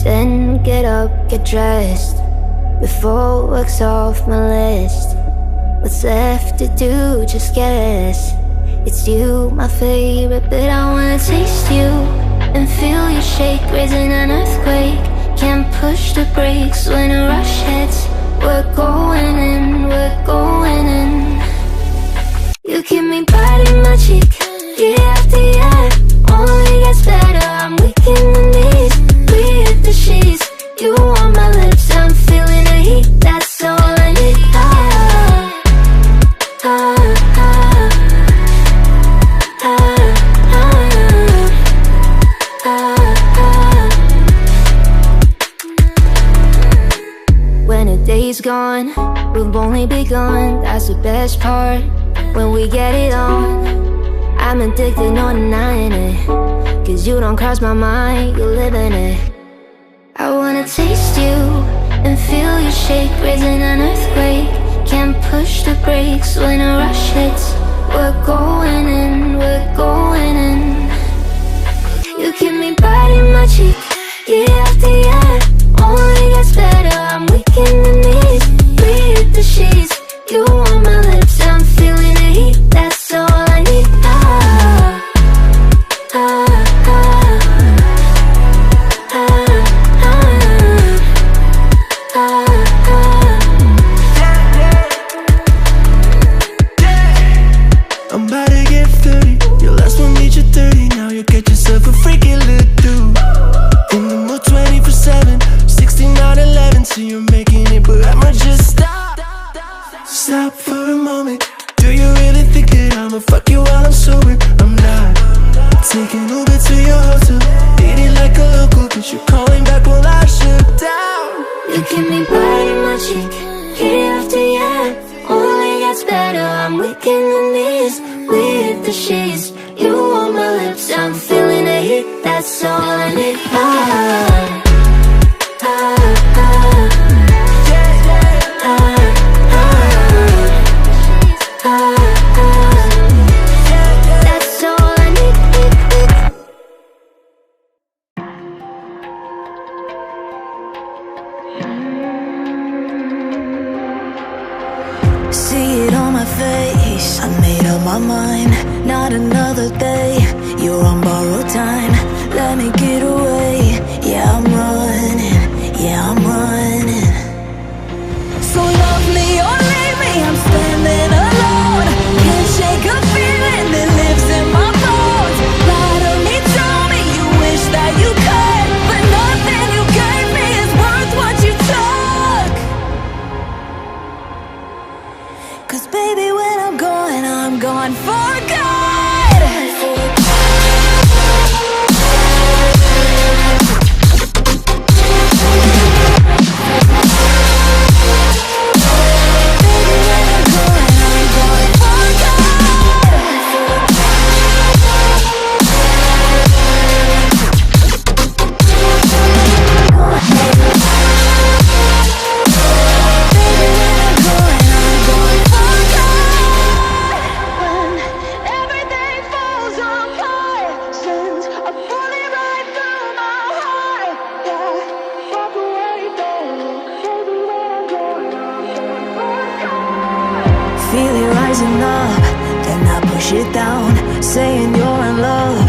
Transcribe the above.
Then get up, get dressed, before work's off my list. What's left to do, just guess. It's you, my favorite bit. I wanna taste you and feel you shake, raising an earthquake. Can't push the brakes when a rush hits. We're going in, we're going in. You keep me biting my cheek, year after year. Only gets better, I'm weak in the knees. We hit the sheets, you on my lips. I'm feeling the heat, that's all I need. When a day's gone, we've only begun. That's the best part, when we get it on. I'm addicted, no denying it, 'cause you don't cross my mind, you live in it. I wanna taste you and feel you shake, raising an earthquake. Can't push the brakes when a rush hits. We're going in, we're going in. You keep me biting my cheek, year after year. Only gets better, I'm weak in the knees. We hit the sheets, you on my lips. I'm feeling the heat, that's all I need. I'm about to get 30. Your last one made you 30. Now you get yourself a freaky little dude. In the mood 24/7, 16/11. So you're making it, but I'ma just stop. Stop for a moment. Do you really think that I'ma fuck you while I'm sober? I'm not. Taking Uber to your hotel, eating like a local, but you're calling back while I shut down. You keep me biting my cheek, year after year. Only gets better, I'm weak in the knees. We hit the sheets, you on my lips. I'm feeling the heat, that's all I need. That's all I need. See it on my face, I made up my mind. Not another day, you're on borrowed time. Let me get away, yeah I'm running, yeah I'm running. So love me or leave me, I'm standing alone. Can't shake a feeling that lives in my bones. Lie to me, tell me you wish that you could, but nothing you gave me is worth what you took. 'Cause baby, when I'm gone for good. Feel it rising up, then I push it down, saying you're in love.